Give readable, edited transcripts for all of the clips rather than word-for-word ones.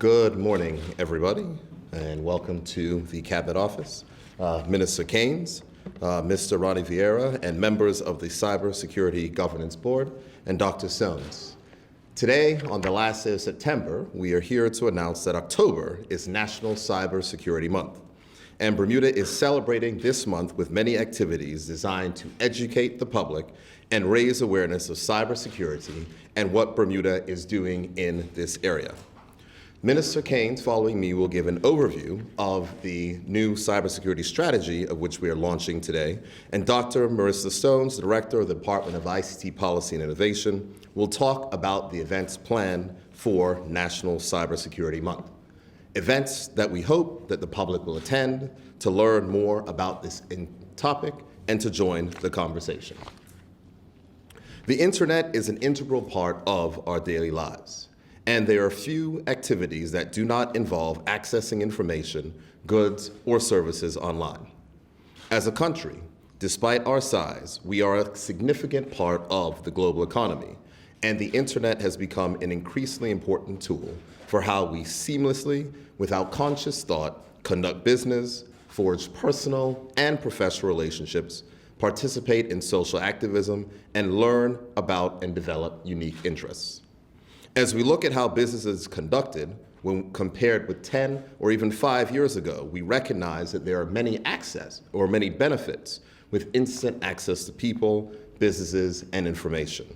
Good morning, everybody, and welcome to the Cabinet Office. Minister Caines, Mr. Ronnie Vieira, and members of the Cybersecurity Governance Board, and Dr. Soanes. Today, on the last day of September, we are here to announce that October is National Cybersecurity Month, and Bermuda is celebrating this month with many activities designed to educate the public and raise awareness of cybersecurity and what Bermuda is doing in this area. Minister Caines, following me, will give an overview of the new cybersecurity strategy of which we are launching today, and Dr. Marissa Soanes, Director of the Department of ICT Policy and Innovation, will talk about the events planned for National Cybersecurity Month. Events that we hope that the public will attend to learn more about this topic and to join the conversation. The internet is an integral part of our daily lives, and there are few activities that do not involve accessing information, goods, or services online. As a country, despite our size, we are a significant part of the global economy, and the internet has become an increasingly important tool for how we seamlessly, without conscious thought, conduct business, forge personal and professional relationships, participate in social activism, and learn about and develop unique interests. As we look at how business is conducted, when compared with 10 or even 5 years ago, we recognize that there are many benefits with instant access to people, businesses, and information.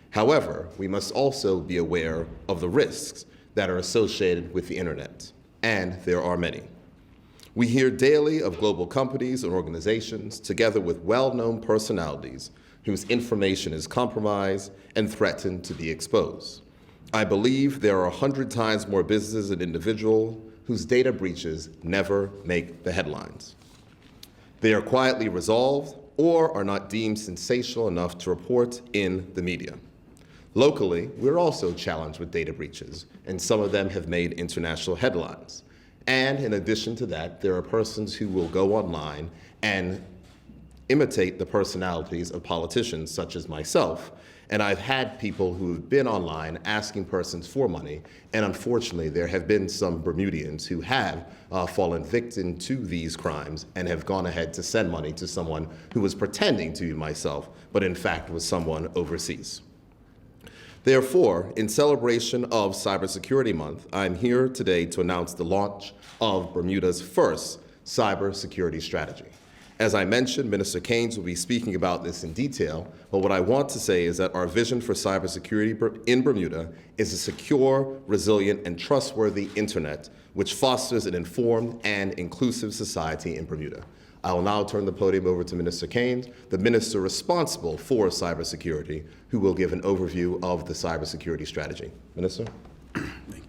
However, we must also be aware of the risks that are associated with the internet, and there are many. We hear daily of global companies and organizations, together with well-known personalities, whose information is compromised and threatened to be exposed. I believe there are 100 times more businesses and individuals whose data breaches never make the headlines. They are quietly resolved or are not deemed sensational enough to report in the media. Locally, we're also challenged with data breaches, and some of them have made international headlines. And in addition to that, there are persons who will go online and imitate the personalities of politicians such as myself. And I've had people who have been online asking persons for money, and unfortunately there have been some Bermudians who have fallen victim to these crimes and have gone ahead to send money to someone who was pretending to be myself, but in fact was someone overseas. Therefore, in celebration of Cybersecurity Month, I'm here today to announce the launch of Bermuda's first cybersecurity strategy. As I mentioned, Minister Caines will be speaking about this in detail, but what I want to say is that our vision for cybersecurity in Bermuda is a secure, resilient, and trustworthy internet which fosters an informed and inclusive society in Bermuda. I will now turn the podium over to Minister Caines, the minister responsible for cybersecurity, who will give an overview of the cybersecurity strategy. Minister? Thank you.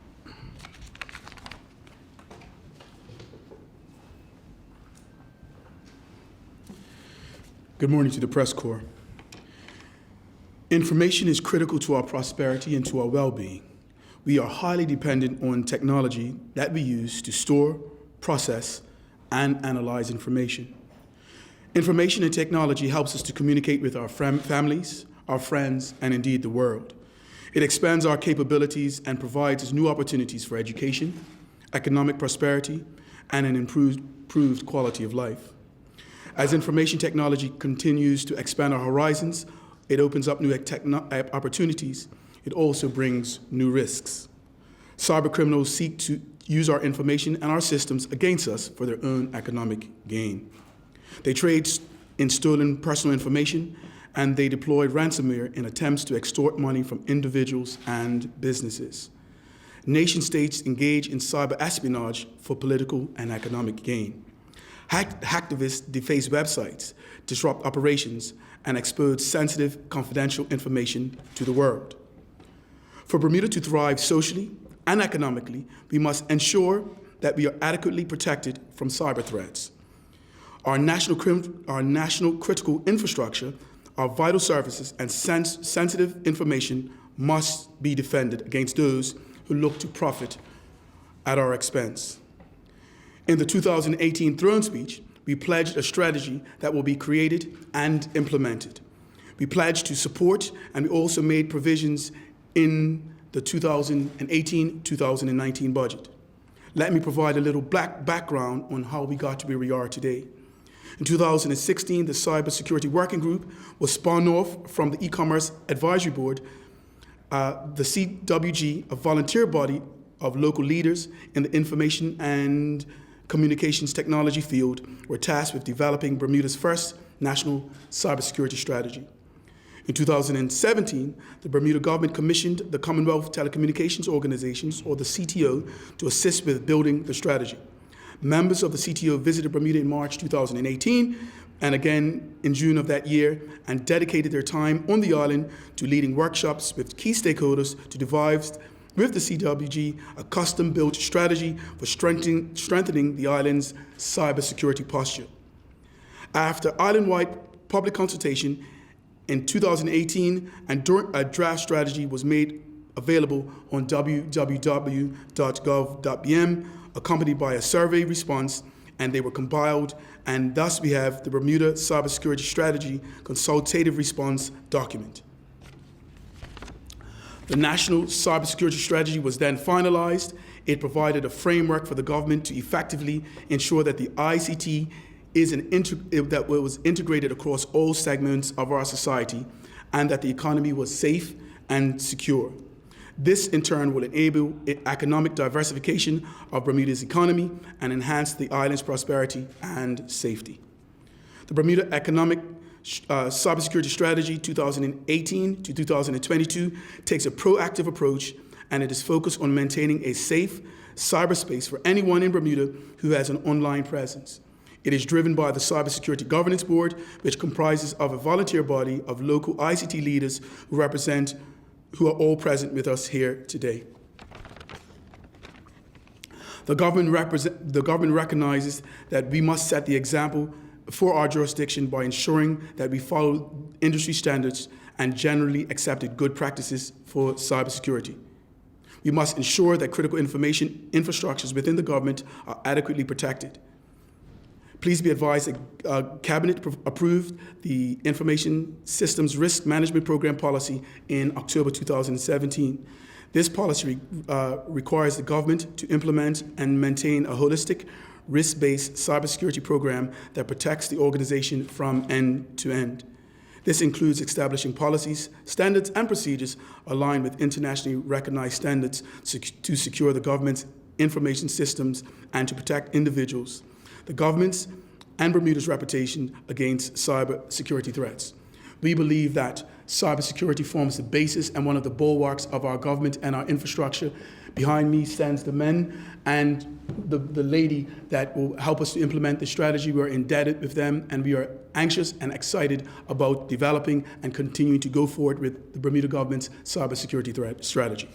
Good morning to the press corps. Information is critical to our prosperity and to our well-being. We are highly dependent on technology that we use to store, process, and analyze information. Information and technology helps us to communicate with our families, our friends, and indeed the world. It expands our capabilities and provides us new opportunities for education, economic prosperity, and an improved quality of life. As information technology continues to expand our horizons, it opens up new opportunities. It also brings new risks. Cyber criminals seek to use our information and our systems against us for their own economic gain. They trade in stolen personal information, and they deploy ransomware in attempts to extort money from individuals and businesses. Nation-states engage in cyber espionage for political and economic gain. Hacktivists deface websites, disrupt operations, and expose sensitive, confidential information to the world. For Bermuda to thrive socially and economically, we must ensure that we are adequately protected from cyber threats. Our national critical infrastructure, our vital services, and sensitive information must be defended against those who look to profit at our expense. In the 2018 throne speech, we pledged a strategy that will be created and implemented. We pledged to support, and we also made provisions in the 2018-2019 budget. Let me provide a little background on how we got to where we are today. In 2016, the Cybersecurity Working Group was spun off from the E-Commerce Advisory Board. The CWG, a volunteer body of local leaders in the information and communications technology field, were tasked with developing Bermuda's first national cybersecurity strategy. In 2017, the Bermuda government commissioned the Commonwealth Telecommunications Organizations, or the CTO, to assist with building the strategy. Members of the CTO visited Bermuda in March 2018 and again in June of that year, and dedicated their time on the island to leading workshops with key stakeholders to devise with the CWG a custom-built strategy for strengthening the island's cybersecurity posture. After island-wide public consultation in 2018, a draft strategy was made available on www.gov.bm, accompanied by a survey response, and they were compiled, and thus we have the Bermuda Cybersecurity Strategy Consultative Response document. The National Cybersecurity Strategy was then finalized. It provided a framework for the government to effectively ensure that the ICT that was integrated across all segments of our society, and that the economy was safe and secure. This, in turn, will enable economic diversification of Bermuda's economy and enhance the island's prosperity and safety. The Bermuda Economic Cybersecurity Strategy 2018 to 2022 takes a proactive approach, and it is focused on maintaining a safe cyberspace for anyone in Bermuda who has an online presence. It is driven by the Cybersecurity Governance Board, which comprises of a volunteer body of local ICT leaders who are all present with us here today. The government recognizes that we must set the example for our jurisdiction by ensuring that we follow industry standards and generally accepted good practices for cybersecurity. We must ensure that critical information infrastructures within the government are adequately protected. Please be advised that Cabinet approved the Information Systems Risk Management Program policy in October 2017. This policy requires the government to implement and maintain a holistic, risk-based cybersecurity program that protects the organization from end to end. This includes establishing policies, standards, and procedures aligned with internationally recognized standards to secure the government's information systems and to protect individuals, the government's and Bermuda's reputation against cybersecurity threats. We believe that cybersecurity forms the basis and one of the bulwarks of our government and our infrastructure. Behind me stands the men and the lady that will help us to implement the strategy. We're indebted with them, and we are anxious and excited about developing and continuing to go forward with the Bermuda government's cybersecurity threat strategy.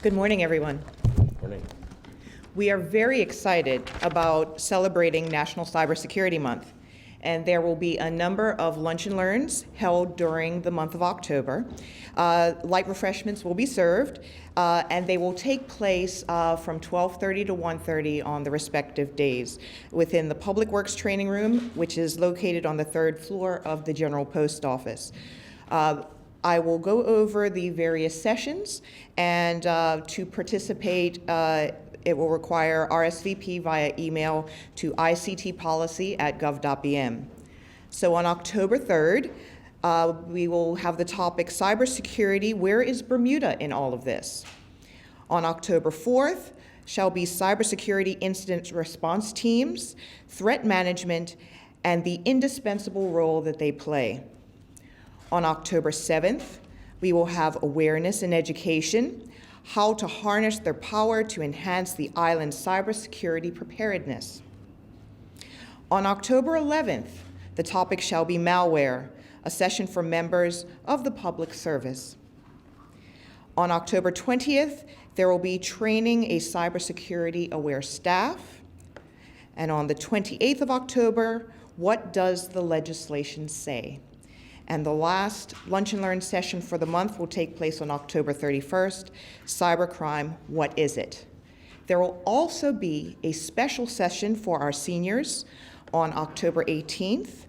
Good morning, everyone. Morning. We are very excited about celebrating National Cybersecurity Month, and there will be a number of lunch and learns held during the month of October. Light refreshments will be served, and they will take place from 12:30 to 1:30 on the respective days within the Public Works Training Room, which is located on the 3rd floor of the General Post Office. I will go over the various sessions, and to participate, it will require RSVP via email to ictpolicy@gov.bm. So on October 3rd, we will have the topic Cybersecurity, where is Bermuda in all of this? On October 4th shall be Cybersecurity Incident Response Teams, Threat Management, and the indispensable role that they play. On October 7th, we will have Awareness and Education, how to harness their power to enhance the island's cybersecurity preparedness. On October 11th, the topic shall be Malware, a session for members of the public service. On October 20th, there will be training a cybersecurity aware staff. And on the 28th of October, what does the legislation say? And the last Lunch and Learn session for the month will take place on October 31st, Cybercrime, What Is It? There will also be a special session for our seniors on October 18th,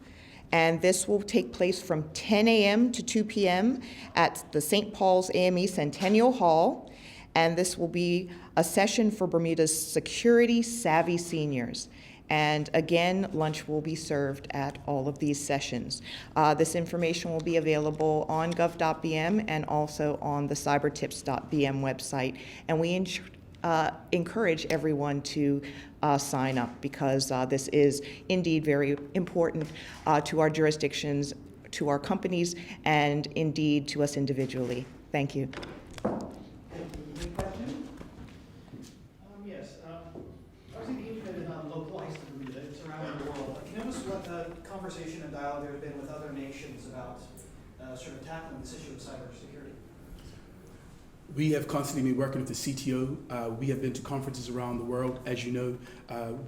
and this will take place from 10 a.m. to 2 p.m. at the St. Paul's AME Centennial Hall, and this will be a session for Bermuda's security-savvy seniors. And again, lunch will be served at all of these sessions. This information will be available on gov.bm and also on the cybertips.bm website. And we encourage everyone to sign up because this is indeed very important to our jurisdictions, to our companies, and indeed to us individually. Thank you. Any question? Yes. Obviously, the internet is not localized to Bermuda, it's around the world. Can you tell us what conversation and dialogue there has been with other nations about sort of tackling this issue of cybersecurity? We have constantly been working with the CTO. We have been to conferences around the world. As you know,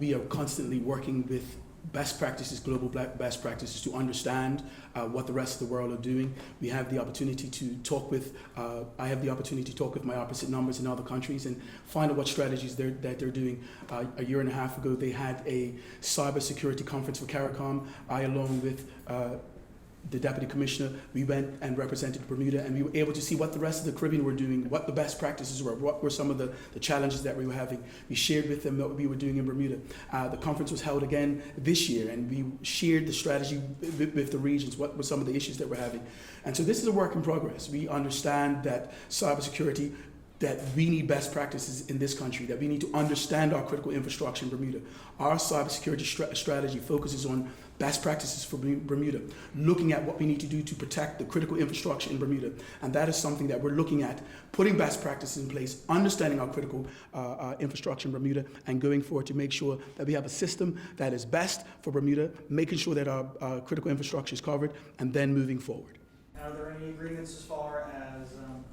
we are constantly working with best practices, global best practices, to understand what the rest of the world are doing. We have the opportunity to talk with, I have the opportunity to talk with my opposite numbers in other countries and find out what strategies that they're doing. A year and a half ago, they had a cybersecurity conference for CARICOM. I, along with the Deputy Commissioner, we went and represented Bermuda, and we were able to see what the rest of the Caribbean were doing, what the best practices were, what were some of the challenges that we were having. We shared with them what we were doing in Bermuda. The conference was held again this year, and we shared the strategy with the regions, what were some of the issues that we're having. And so this is a work in progress. We understand that cybersecurity, that we need best practices in this country, that we need to understand our critical infrastructure in Bermuda. Our cybersecurity strategy focuses on best practices for Bermuda, looking at what we need to do to protect the critical infrastructure in Bermuda. And that is something that we're looking at, putting best practices in place, understanding our critical infrastructure in Bermuda, and going forward to make sure that we have a system that is best for Bermuda, making sure that our critical infrastructure is covered, and then moving forward. Are there any agreements as far as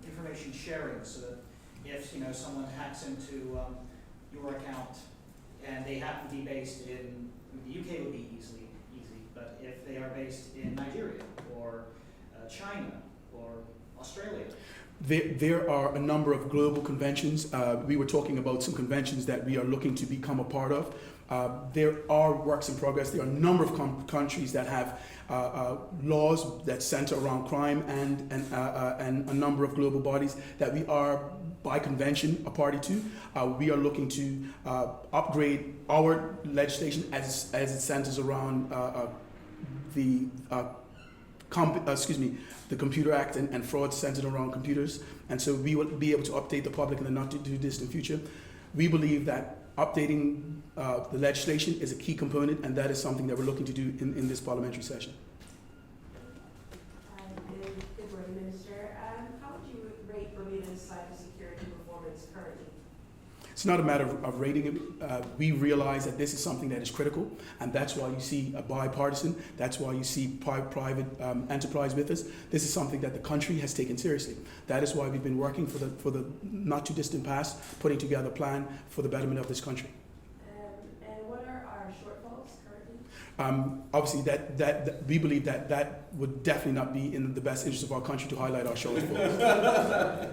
information sharing, so that if someone hacks into your account and they happen to be based in the UK, would be easy, but if they are based in Nigeria or China or Australia? There are a number of global conventions. We were talking about some conventions that we are looking to become a part of. There are works in progress. There are a number of countries that have laws that center around crime, and a number of global bodies that we are, by convention, a party to. We are looking to upgrade our legislation as it centers around the Computer Act and fraud centered around computers. And so we will be able to update the public in the not too distant future. We believe that updating the legislation is a key component, and that is something that we're looking to do in this parliamentary session. Good morning, Minister. How would you rate Bermuda's cybersecurity performance currently? It's not a matter of rating it. We realize that this is something that is critical, and that's why you see a bipartisan. That's why you see private enterprise with us. This is something that the country has taken seriously. That is why we've been working for the not too distant past, putting together a plan for the betterment of this country. And what are our shortfalls currently? Obviously, that we believe that would definitely not be in the best interest of our country to highlight our shortfalls.